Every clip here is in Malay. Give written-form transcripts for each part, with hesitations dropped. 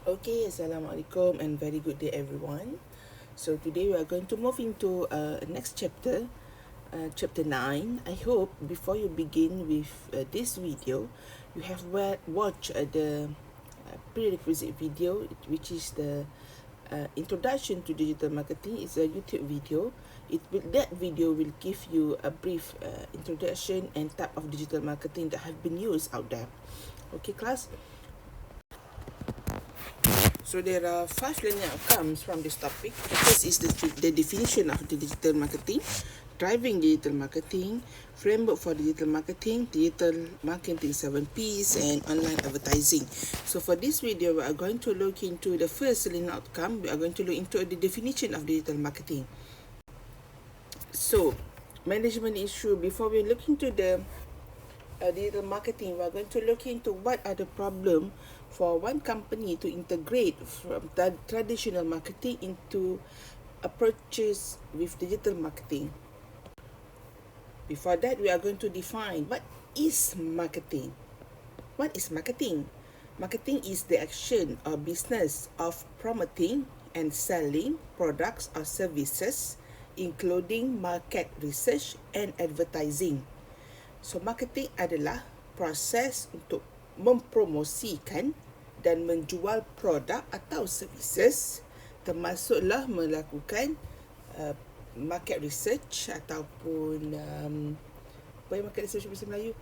Okay, Assalamualaikum and very good day everyone. So today we are going to move into next chapter, chapter 9. I hope before you begin with this video, you have watched the prerequisite video, which is the introduction to digital marketing. It's a YouTube video. That video will give you a brief introduction and type of digital marketing that have been used out there. Okay, class. So there are 5 learning outcomes from this topic. The first is the definition of the digital marketing, driving digital marketing, framework for digital marketing 7 Ps, and online advertising. So for this video, we are going to look into the first learning outcome. We are going to look into the definition of digital marketing. So, management issue. Before we look into the digital marketing, we're going to look into what are the problem for one company to integrate from the traditional marketing into approaches with digital marketing. Before that, we are going to define what is marketing. What is marketing? Marketing is the action or business of promoting and selling products or services, including market research and advertising. So, marketing adalah proses untuk mempromosikan dan menjual produk atau services, termasuklah melakukan market research ataupun apa yang market research bahasa Melayu,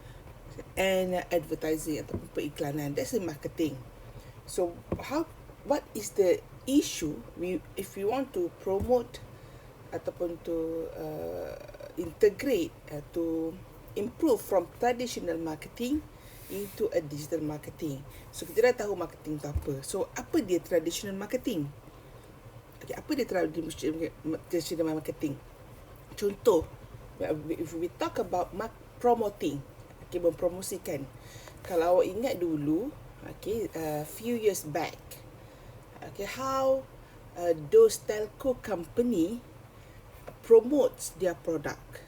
and advertising ataupun periklanan. That's the marketing. So, what is the issue if we want to promote ataupun to integrate to improve from traditional marketing into a digital marketing. So kita dah tahu marketing tu apa. So apa dia traditional marketing? Okay, apa dia traditional marketing? Contoh, if we talk about promoting, okay, mempromosikan. Kalau awak ingat dulu, okay, few years back, okay, how those telco company promotes their product.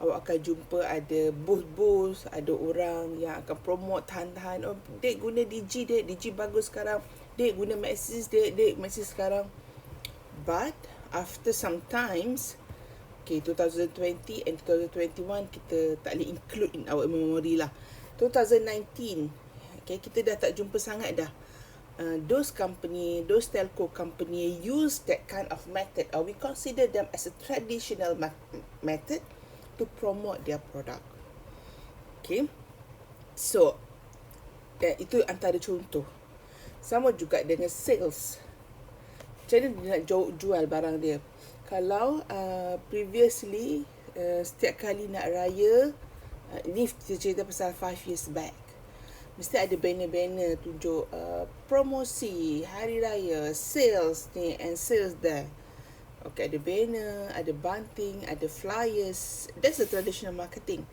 Awak akan jumpa ada booth, ada orang yang akan promote tahan-tahan. Oh, dek guna Digi, Digi bagus sekarang. Dek guna Maxis, dek Maxis sekarang. But after some times, okay, 2020 and 2021 kita tak boleh include in our memory lah. 2019, okay, kita dah tak jumpa sangat dah. Those telco company use that kind of method, or we consider them as a traditional method to promote their product. Okay, so itu antara contoh. Sama juga dengan sales. Macam mana dia nak jual barang dia? Kalau previously setiap kali nak raya, ni kita cerita pasal 5 years back, mesti ada banner-banner tunjuk promosi hari raya, sales ni and sales there. Okay, ada banner, ada bunting, ada flyers. That's the traditional marketing.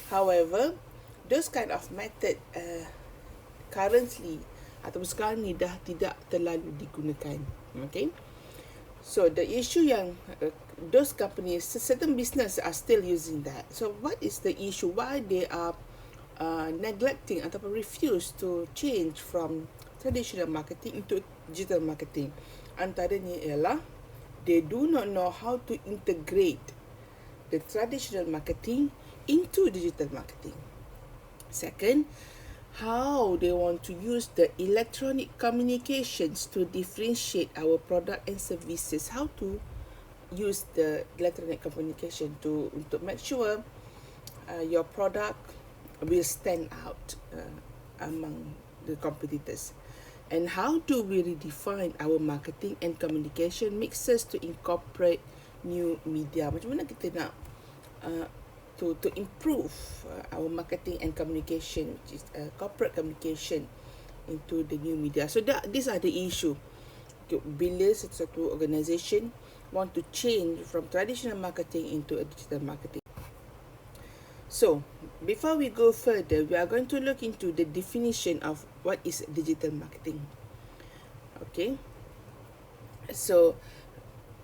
However, those kind of method currently ataupun sekarang ni dah tidak terlalu digunakan. Okay, so the issue yang those companies, certain business are still using that. So what is the issue? Why they are neglecting ataupun refuse to change from traditional marketing into digital marketing? Antaranya ialah they do not know how to integrate the traditional marketing into digital marketing. Second, how they want to use the electronic communications to differentiate our product and services. How to use the electronic communication untuk make sure your product will stand out among the competitors. And how do we redefine our marketing and communication mixes to incorporate new media? Macam mana kita nak to improve our marketing and communication, which is corporate communication, into the new media. So these are the issue. Bila satu organisation want to change from traditional marketing into a digital marketing. So, before we go further, we are going to look into the definition of what is digital marketing. Okay. So,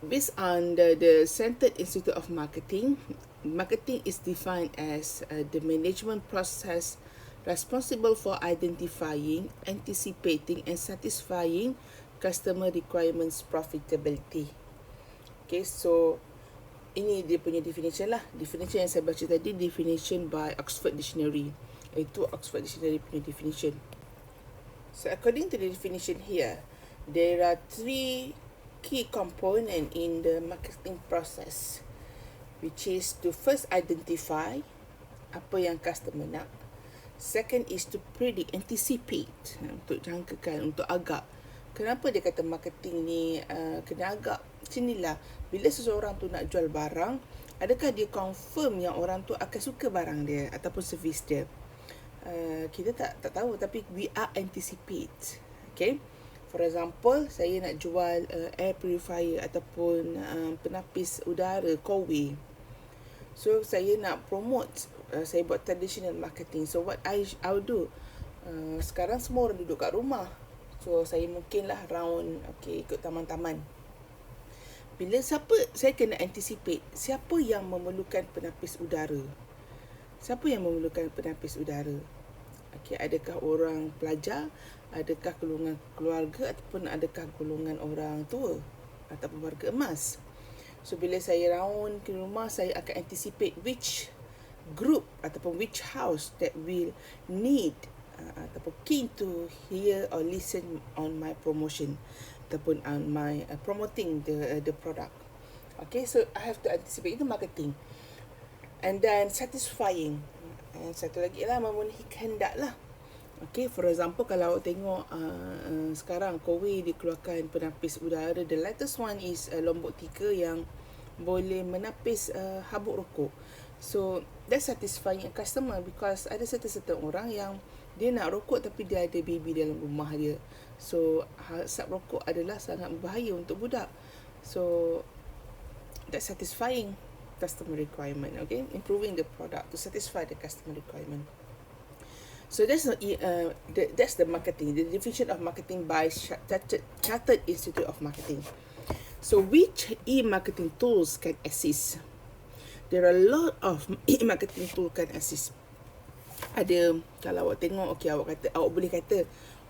based on the Centered Institute of Marketing, marketing is defined as the management process responsible for identifying, anticipating and satisfying customer requirements profitability. Okay, so ini dia punya definition lah. Definition yang saya baca tadi, definition by Oxford Dictionary. Itu Oxford Dictionary punya definition. So according to the definition here, there are 3 key components in the marketing process, which is to first identify apa yang customer nak. Second is to predict, anticipate, untuk jangkakan, untuk agak. Kenapa dia kata marketing ni kena agak? Sinilah, bila seseorang tu nak jual barang, adakah dia confirm yang orang tu akan suka barang dia ataupun servis dia? Kita tak tahu, tapi we are anticipate. Okay, for example, saya nak jual air purifier ataupun penapis udara Coway. So saya nak promote, saya buat traditional marketing. So what I'll do, sekarang semua orang duduk kat rumah, so saya mungkinlah round, okay, ikut taman-taman. Bila saya kena anticipate siapa yang memerlukan penapis udara. Siapa yang memerlukan penapis udara? Okay, adakah orang pelajar, adakah golongan keluarga ataupun adakah golongan orang tua ataupun warga emas? So bila saya round ke rumah, saya akan anticipate which group ataupun which house that will need ataupun keen to hear or listen on my promotion ataupun on my promoting the product. Okay, so I have to anticipate. Itu marketing. And then satisfying. And satu lagi lah, memenuhi kehendak lah. Okay, for example, kalau awak tengok sekarang Coway dikeluarkan penapis udara. The latest one is Lombok 3 yang boleh menapis habuk rokok. So that's satisfying a customer, because ada certain orang yang dia nak rokok tapi dia ada baby dalam rumah dia. So asap rokok adalah sangat berbahaya untuk budak. So that's satisfying customer requirement. Okay, improving the product to satisfy the customer requirement. So that's the marketing, the definition of marketing by Chartered Institute of Marketing. So which e-marketing tools can assist? There are a lot of e-marketing tools can assist. Ada, kalau awak tengok, okay, awak boleh kata,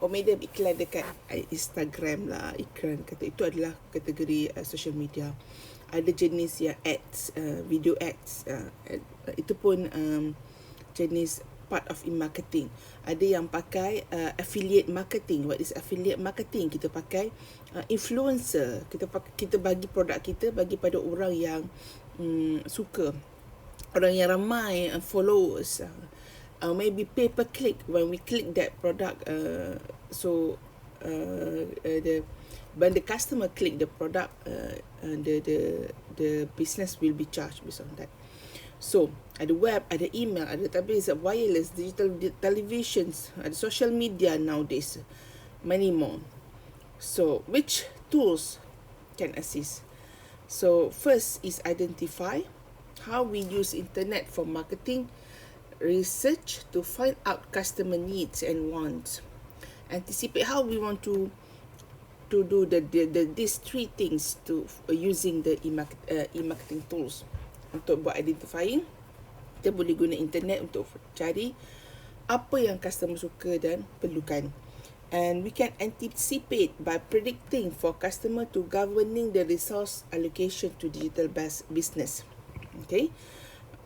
medium iklan dekat Instagram lah, iklan kata itu adalah kategori social media. Ada jenis yang ads, video ads, itu pun jenis part of e-marketing. Ada yang pakai affiliate marketing. What is affiliate marketing? Kita pakai influencer. Kita bagi produk kita bagi pada orang yang suka, orang yang ramai followers. Maybe pay per click. When we click that product, when the customer click the product, the business will be charged based on that. So ada web, ada email, ada database, wireless, digital televisions, ada social media nowadays, many more. So which tools can assist? So first is identify how we use internet for marketing, research to find out customer needs and wants, anticipate how we want to do these 3 things to using the e-marketing tools. Untuk buat identifying, kita boleh guna internet untuk cari apa yang customer suka dan perlukan. And we can anticipate by predicting for customer to governing the resource allocation to digital business. Okay,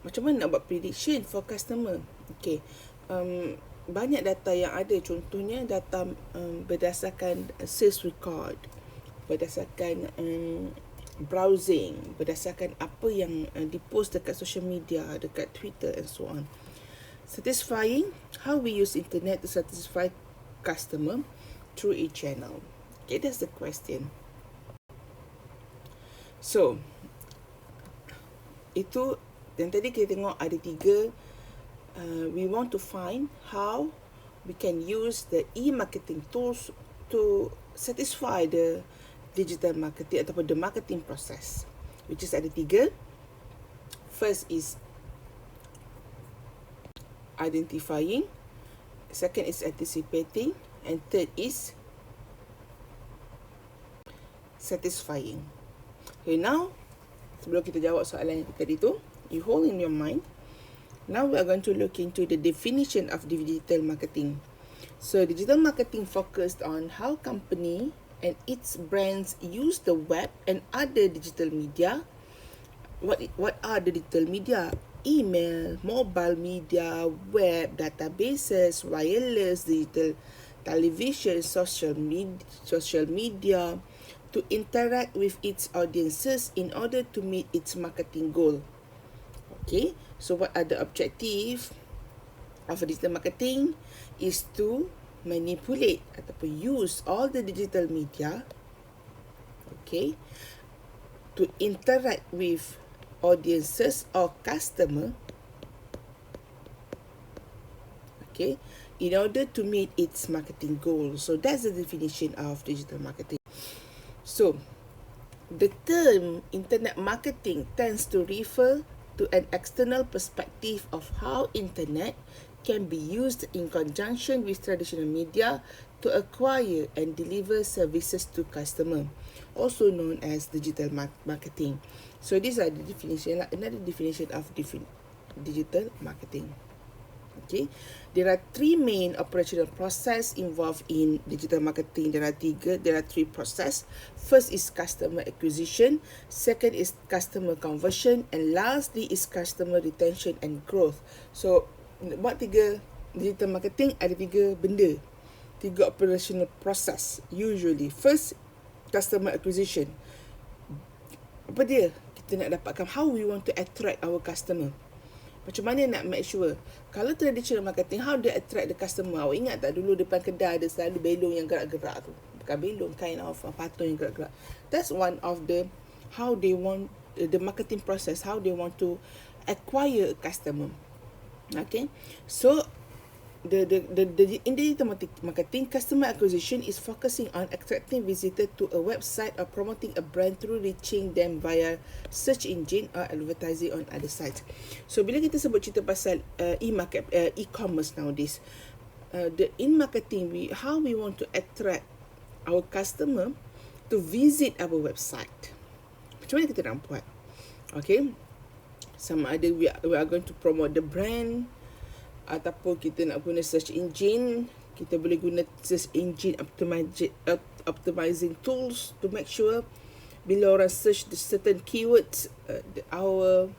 macam mana nak buat prediction for customer? Okay, banyak data yang ada. Contohnya data berdasarkan sales record, berdasarkan browsing, berdasarkan apa yang dipost dekat social media, dekat Twitter and so on. Satisfying, how we use internet to satisfy customer through a channel. Okay, that's the question. So itu yang tadi kita tengok ada 3. We want to find how we can use the e-marketing tools to satisfy the digital marketing ataupun the marketing process, which is ada 3. First is identifying, second is anticipating, and third is satisfying. Okay, now sebelum kita jawab soalan yang tadi tu, you hold in your mind Now we are going to look into the definition of digital marketing. So digital marketing focused on how company and its brands use the web and other digital media. What are the digital media? Email, mobile media, web, databases, wireless, digital television, social media to interact with its audiences in order to meet its marketing goal. Okay, so what are the objective of digital marketing? Is to manipulate ataupun use all the digital media, okay, to interact with audiences or customer, okay, in order to meet its marketing goals. So that's the definition of digital marketing. So the term internet marketing tends to refer to an external perspective of how internet can be used in conjunction with traditional media to acquire and deliver services to customer, also known as digital marketing. So these are the definition, another definition of digital marketing. Okay, there are three main operational process involved in digital marketing. There are three process. First is customer acquisition, second is customer conversion, and lastly is customer retention and growth. So buat tiga digital marketing ada tiga benda, tiga operational process usually. First, customer acquisition. Apa dia? Kita nak dapatkan how we want to attract our customer. Macam mana nak make sure? Kalau traditional marketing, how they attract the customer? Awak ingat tak dulu depan kedai ada selalu belong yang gerak-gerak tu? Bukan belong, kind of patung yang gerak-gerak. That's one of the how they want the marketing process, how they want to acquire a customer. Okay, so the in digital marketing, customer acquisition is focusing on attracting visitors to a website or promoting a brand through reaching them via search engine or advertising on other sites. So bila kita sebut cerita pasal e-commerce nowadays, the in marketing, how we want to attract our customer to visit our website. Macam mana kita nak buat? Okay, sama ada we are going to promote the brand, ataupun kita nak guna search engine. Kita boleh guna search engine optimizing tools to make sure bila orang search the certain keywords, our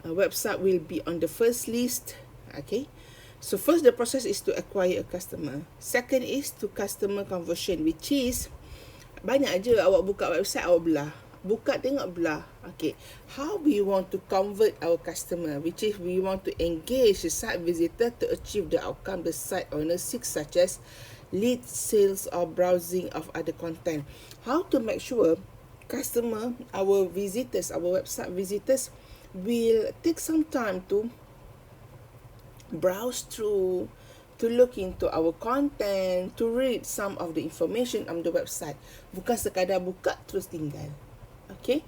website will be on the first list. Okay, so first the process is to acquire a customer. Second is to customer conversion, which is banyak je awak buka website, awak belah, buka tengok belah. Okay, how we want to convert our customer, which is we want to engage the site visitor to achieve the outcome the site owner seeks, such as lead, sales, or browsing of other content. How to make sure customer, our visitors, our website visitors will take some time to browse through, to look into our content, to read some of the information on the website. Bukan sekadar buka terus tinggal. Okay,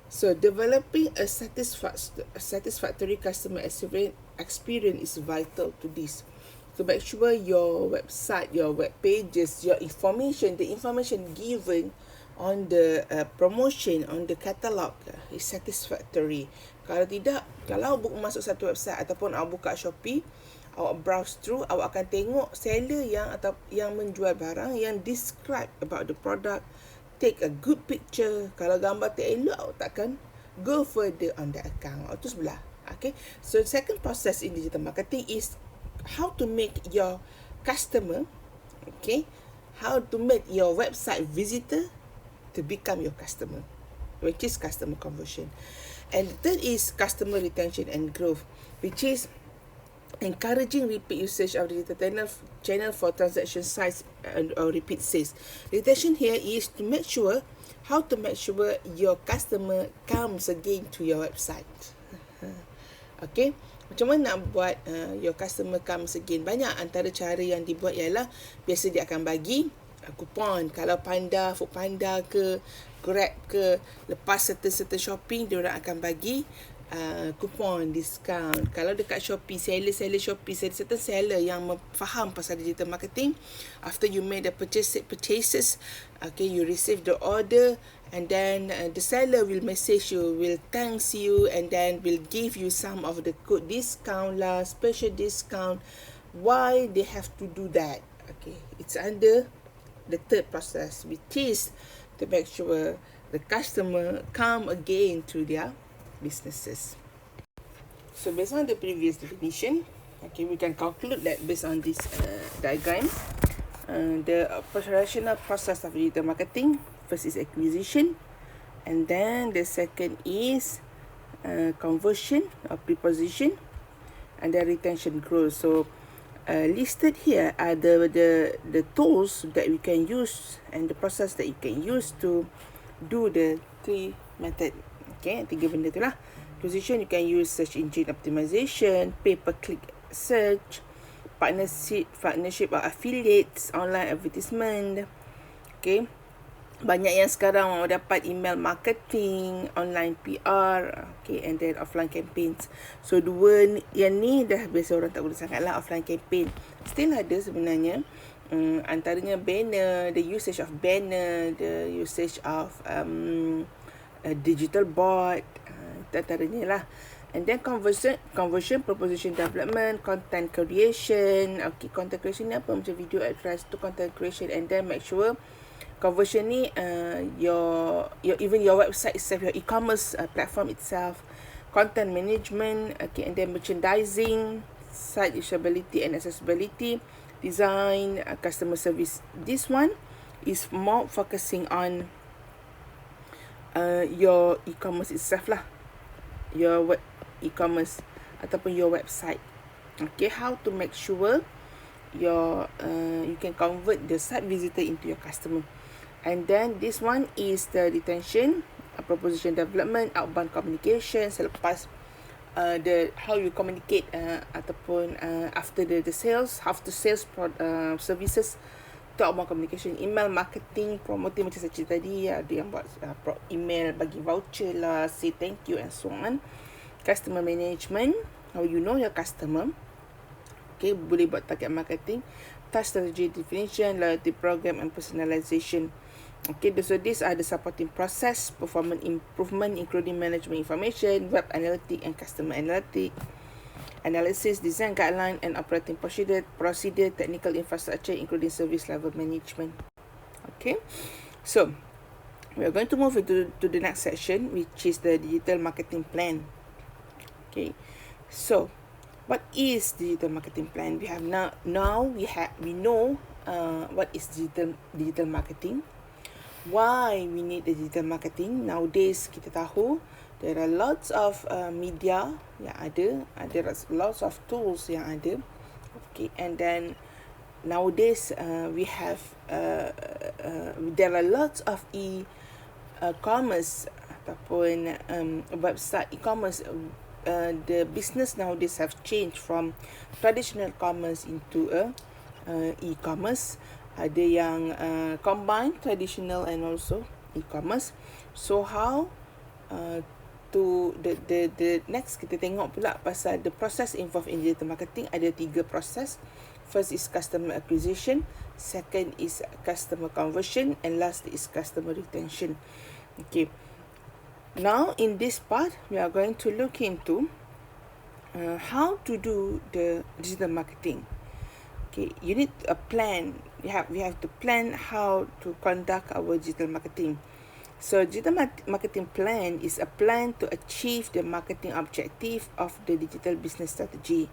so developing a satisfactory customer experience is vital to this. To make sure your website, your web pages, your information, the information given on the promotion, on the catalog is satisfactory. Kalau tidak, kalau awak masuk satu website ataupun awak buka Shopee, awak browse through, awak akan tengok seller yang menjual barang, yang describe about the product, take a good picture. Kalau gambar tak elok, awak takkan go further on the account. Awak tu sebelah. Okay, so second process in digital marketing is how to make your customer, okay, how to make your website visitor to become your customer, which is customer conversion. And the third is customer retention and growth, which is encouraging repeat usage of the channel for transaction size or repeat sales. Retention here is to make sure, how to make sure your customer comes again to your website. Okay, macam mana nak buat your customer comes again? Banyak antara cara yang dibuat ialah, biasa dia akan bagi kupon. Kalau Foodpanda ke Grab ke, lepas certain shopping, dia orang akan bagi kupon diskaun. Kalau dekat Shopee, seller Shopee, certain seller yang faham pasal digital marketing, after you made the purchases, okay, you receive the order and then the seller will message you, will thanks you, and then will give you some of the code discount lah, special discount. Why they have to do that? Okay, it's under the third process, which is to make sure the customer come again to their businesses. So based on the previous definition, okay, we can conclude that based on this diagram, the operational process of digital marketing, first is acquisition, and then the second is conversion or preposition, and then retention growth. So listed here are the tools that we can use and the process that you can use to do the three method. Okay, tiga benda tu lah. Acquisition, you can use search engine optimization, pay-per-click search, partnership or affiliates, online advertisement. Okay, banyak yang sekarang dapat email marketing, online PR, okay, and then offline campaigns. So dua yang ni dah biasa orang tak guna sangat lah, offline campaign. Still ada sebenarnya, antaranya banner, the usage of banner, the usage of digital board, antaranya lah. And then conversion, proposition development, content creation. Okay, content creation ni apa? Macam video address tu content creation. And then make sure conversion ni your even your website itself, your e-commerce platform itself, content management, okay, and then merchandising, site usability and accessibility, design, customer service. This one is more focusing on your e-commerce itself lah, your e-commerce ataupun your website. Okay, how to make sure your you can convert the site visitor into your customer. And then this one is the retention, proposition development, outbound communication, selepas the how you communicate ataupun after the sales, after sales services, to outbound communication, email marketing, promoting macam saya cerita tadi, ada yang buat email bagi voucher lah, say thank you and so on. Customer management, how you know your customer. Okay, boleh buat target marketing, touch strategy definition, loyalty program and personalization. Okay, so these are the supporting process, performance improvement including management information, web analytic and customer analytic, analysis, design guideline and operating procedure, technical infrastructure including service level management. Okay, so we are going to move into the next section, which is the digital marketing plan. Okay, so what is digital marketing plan? We have now we know what is digital marketing. Why we need the digital marketing? Nowadays kita tahu there are lots of media yang ada lots of tools yang ada. Okay, and then nowadays we have there are lots of e-commerce ataupun website e-commerce. The business nowadays have changed from traditional commerce into e-commerce. Ada yang combine traditional and also e-commerce. So how to the next kita tengok pula pasal the process involved in digital marketing. Ada 3 proses. First is customer acquisition, second is customer conversion, and last is customer retention. Okay. Now, in this part, we are going to look into how to do the digital marketing. Okay, you need a plan. We have to plan how to conduct our digital marketing. So, digital marketing plan is a plan to achieve the marketing objective of the digital business strategy.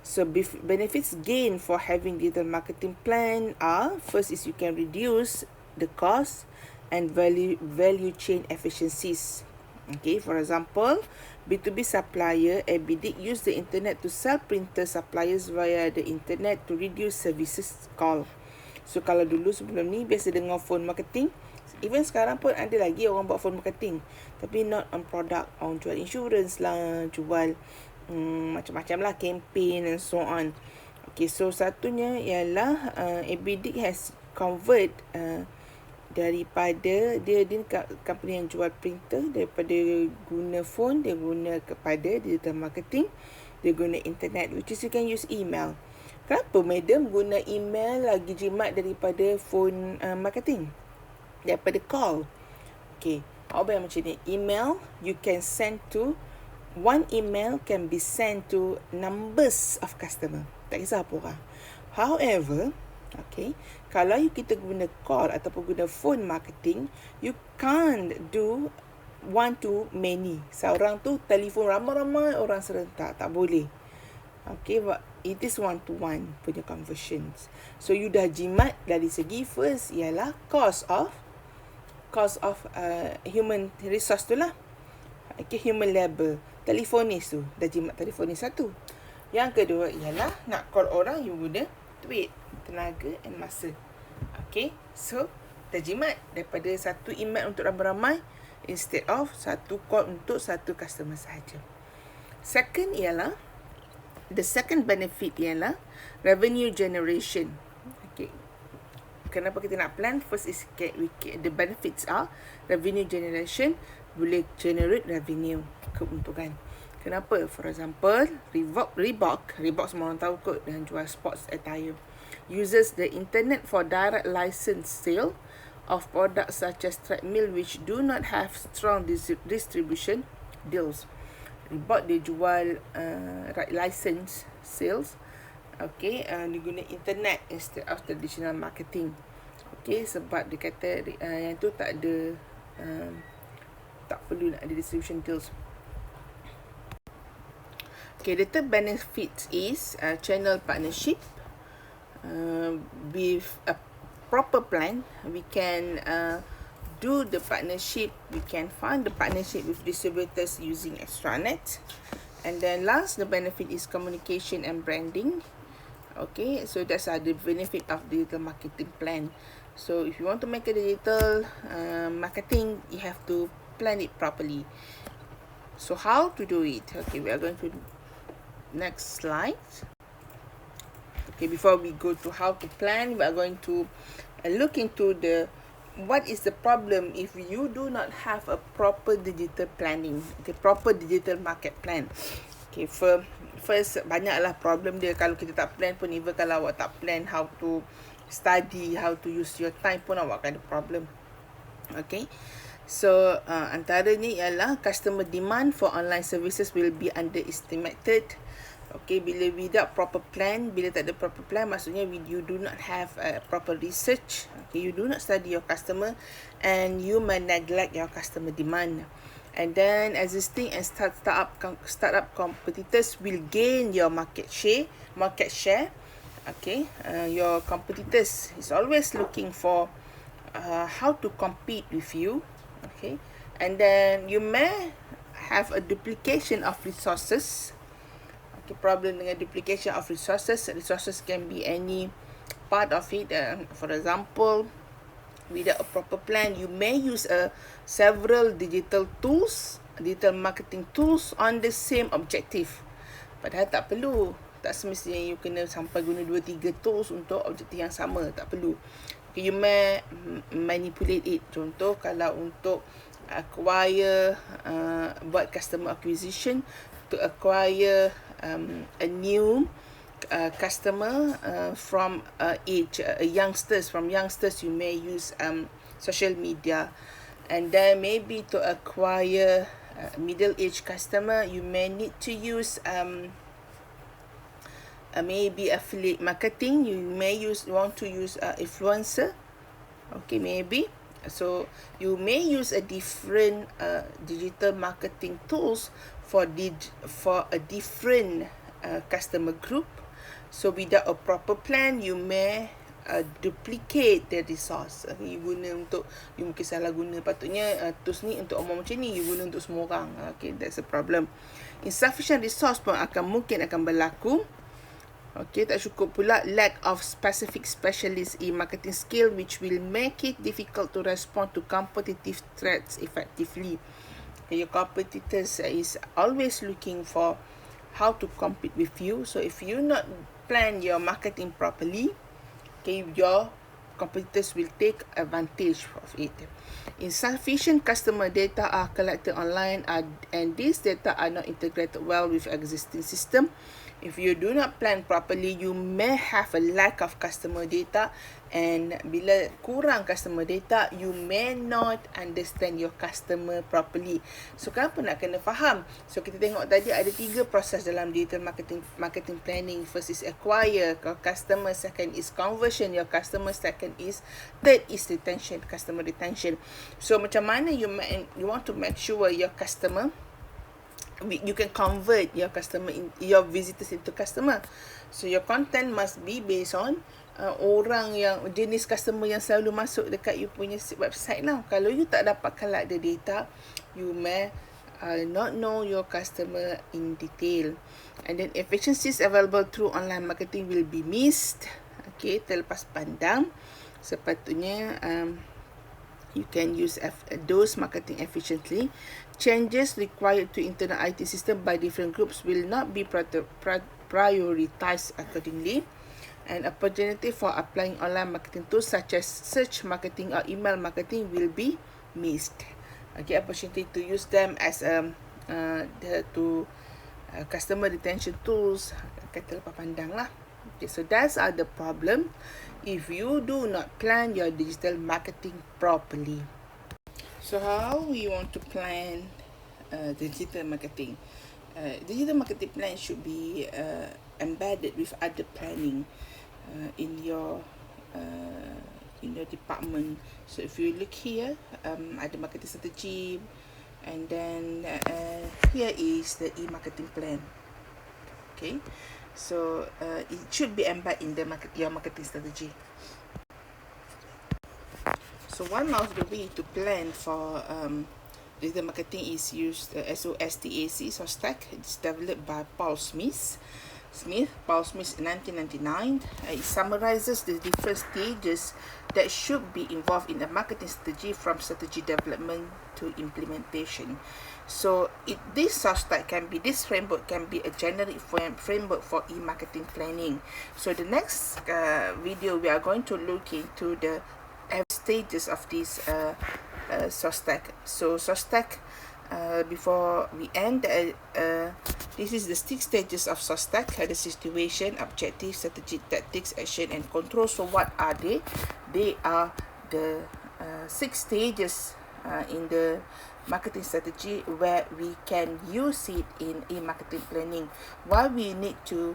So, benefits gained for having digital marketing plan are, first is you can reduce the cost and value chain efficiencies. Okay, for example, B2B supplier Abidic use the internet to sell printer suppliers via the internet to reduce services call. So kalau dulu sebelum ni biasa dengan phone marketing, even sekarang pun ada lagi orang buat phone marketing, tapi not on product, on jual insurance lah, jual macam-macam lah, campaign and so on. Okay, so satunya ialah Abidic has convert daripada dia company yang jual printer, daripada guna phone dia guna kepada digital marketing, dia guna internet, which is you can use email. Kenapa madam guna email lagi jimat daripada phone marketing, daripada call? Okay, awak bayang macam ni. Email, you can send to, one email can be sent to numbers of customer. Tak kisah apa orang. However, okay, kalau kita guna call ataupun guna phone marketing, you can't do one to many. Seorang tu telefon ramai-ramai orang serentak. Tak boleh. Okay, but it is one to one punya conversions. So you dah jimat dari segi first ialah cost of human resource tu lah. Okay, human labor. Telefonis tu, dah jimat telefonis satu. Yang kedua ialah nak call orang, you guna duit, tenaga and masa. Okay, so dah jimat daripada satu email untuk ramai-ramai instead of satu call untuk satu customer sahaja. Second ialah, the second benefit ialah revenue generation. Okay, kenapa kita nak plan? First is the benefits are revenue generation, boleh generate revenue, keuntungan. Kenapa? For example, Reebok semua orang tahu kot, dan jual sports attire, uses the internet for direct license sale of products such as treadmill which do not have strong distribution deals. Reebok dia jual license sales, okay, dia guna internet instead of traditional marketing. Okay, sebab dia kata yang tu tak ada, tak perlu nak ada distribution deals. Okay, the third benefit is channel partnership. With a proper plan, we can do the partnership. We can find the partnership with distributors using extranet. And then last, the benefit is communication and branding. Okay, so that's the benefit of digital marketing plan. So if you want to make a digital marketing, you have to plan it properly. So how to do it? Okay, we are going to next slide. Okay, before we go to how to plan, we are going to look into what is the problem if you do not have a proper digital planning, okay, proper digital market plan. Okay, first banyaklah problem dia kalau kita tak plan pun. Even kalau awak tak plan how to study, how to use your time pun, awak akan ada problem. Okay, so antaranya ialah customer demand for online services will be underestimated. Okay, bila without proper plan, bila tak ada proper plan, maksudnya you do not have a proper research. Okay, you do not study your customer and you may neglect your customer demand. And then existing and startup competitors will gain your market share. Okay, your competitors is always looking for how to compete with you. Okay, and then you may have a duplication of resources. Okay, problem dengan duplication of resources. Resources can be any part of it. For example, without a proper plan, you may use several digital marketing tools on the same objective. Padahal tak perlu. Tak semestinya you kena sampai guna 2-3 tools untuk objektif yang sama. Tak perlu. Okay, you may manipulate it. Contoh, kalau untuk acquire, buat customer acquisition, to acquire a new customer from youngsters. From youngsters, you may use social media. And then maybe to acquire middle-aged customer, you may need to use maybe affiliate marketing. You may want to use influencer. Okay, maybe. So you may use a different digital marketing tools for a different customer group. So without a proper plan, you may duplicate the resource. Okay, you guna untuk, you mungkin salah guna. Patutnya tools ni untuk orang macam ni, you guna untuk semua orang. Okay, that's a problem. Insufficient resource pun mungkin akan berlaku. Okay, tak cukup pula lack of specific specialist in marketing skill, which will make it difficult to respond to competitive threats effectively. Okay, your competitors is always looking for how to compete with you. So if you not plan your marketing properly, okay, your competitors will take advantage of it. Insufficient customer data are collected online and these data are not integrated well with existing system. If you do not plan properly, you may have a lack of customer data, and bila kurang customer data, you may not understand your customer properly. So kenapa nak kena faham? So kita tengok tadi ada 3 proses dalam digital marketing planning. First is acquire your customer, second is conversion your customer, third is customer retention. So macam mana you want to make sure your customer, you can convert your your visitors into customer. So your content must be based on orang yang jenis customer yang selalu masuk dekat you punya website lah. Kalau you tak dapat collect the data, you may not know your customer in detail, and then efficiencies available through online marketing will be missed. Okay, terlepas pandang. Sepatutnya you can use those marketing efficiently. Changes required to internal IT system by different groups will not be prioritized accordingly. An opportunity for applying online marketing tools such as search marketing or email marketing will be missed. Okay, opportunity to use them as customer retention tools, kata lepas pandang lah. Okay, so that's the problem if you do not plan your digital marketing properly. So how we want to plan digital marketing? Digital marketing plan should be embedded with other planning in your department. So if you look here, ada marketing strategy, and then here is the e-marketing plan. Okay, so it should be embedded in your marketing strategy. So one of the way to plan for digital marketing is use SOSTAC, SOSTAC. It's developed by Paul Smith in 1999. It summarizes the different stages that should be involved in a marketing strategy, from strategy development to implementation. So this framework can be a generic framework for e-marketing planning. So the next video, we are going to look into the stages of this SOSTAC. So SOSTAC, before we end, this is the 6 stages of SOSTAC: the situation, objective, strategy, tactics, action, and control. So what are they? They are the 6 stages in the marketing strategy where we can use it in e-marketing planning. Why we need to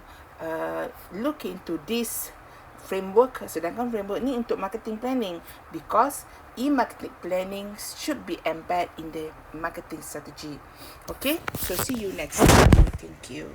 look into this framework, sedangkan framework ni untuk marketing planning, because e-marketing planning should be embedded in the marketing strategy. Okay, so see you next time. Thank you.